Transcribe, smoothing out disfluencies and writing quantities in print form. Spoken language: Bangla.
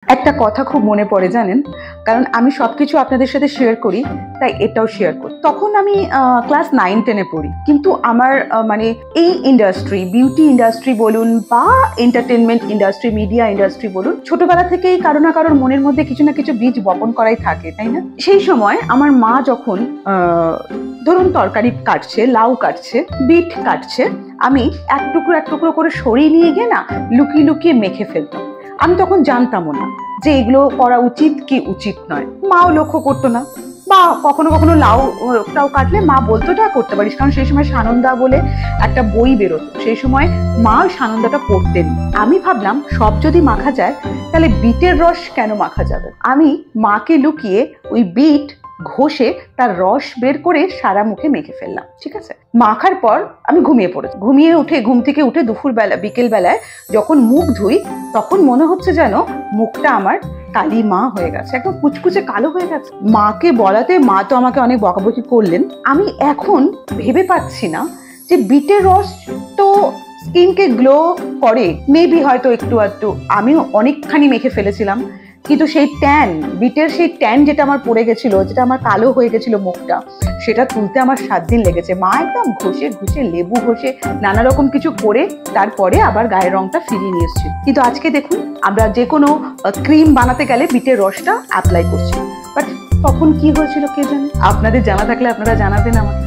একটা কথা খুব মনে পড়ে জানেন, কারণ আমি সবকিছু আপনাদের সাথে শেয়ার করি, তাই এটাও শেয়ার করি। তখন আমি ক্লাস 9-10-এ পড়ি, কিন্তু আমার মানে এই ইন্ডাস্ট্রি, বিউটি ইন্ডাস্ট্রি বলুন বা এন্টারটেনমেন্ট ইন্ডাস্ট্রি, মিডিয়া ইন্ডাস্ট্রি বলুন, ছোটবেলা থেকেই কারো না কারোর মনের মধ্যে কিছু না কিছু বীজ বপন করাই থাকে, তাই না? সেই সময় আমার মা যখন ধরুন তরকারি কাটছে, লাউ কাটছে, বিট কাটছে, আমি এক টুকরো করে সরিয়ে নিয়ে গিয়ে না লুকিয়ে লুকিয়ে মেখে ফেলতাম। আমি তখন জানতামও না যে এগুলো করা উচিত কি উচিত নয়, মাও লক্ষ্য করতো না। বা কখনো কখনো লাউটাও কাটলে মা বলতো এটা করতে পারিস, কারণ সেই সময় সানন্দা বলে একটা বই বেরোতো, সেই সময় মা ওই সানন্দাটা পড়তেন। আমি ভাবলাম সব যদি মাখা যায় তাহলে বিটের রস কেন মাখা যাবে। আমি মাকে লুকিয়ে ওই বিট ঘষে তার রস বের করে সারা মুখে মেখে ফেললাম, ঠিক আছে? মাখার পর আমি ঘুমিয়ে পড়েছি। ঘুম থেকে উঠে বিকেল বেলায় যখন মুখ ধুই, তখন মনে হচ্ছে যেন মুখটা আমার কালী মা হয়ে গেছে, একদম কুচকুচে কালো হয়ে গেছে। মাকে বলাতে মা তো আমাকে অনেক বকাবকি করলেন। আমি এখন ভেবে পাচ্ছি না যে বিটের রস তো স্কিনকে গ্লো করে, মেবি হয়তো একটু আধটু, আমিও অনেকখানি মেখে ফেলেছিলাম, কিন্তু সেই বিটের সেই ট্যান যেটা আমার পড়ে গেছিল, যেটা আমার কালো হয়ে গেছিল মুখটা, সেটা তুলতে আমার 7 দিন লেগেছে। মা একদম ঘষে লেবু ঘষে নানা রকম কিছু করে তারপরে আবার গায়ের রংটা ফিরিয়ে নিয়ে এসেছি। কিন্তু আজকে দেখুন, আমরা যে কোনো ক্রিম বানাতে গেলে বিটের রসটা অ্যাপ্লাই করছি, বাট তখন কি হয়েছিল কে জানে? আপনাদের জানা থাকলে আপনারা জানাবেন আমাকে।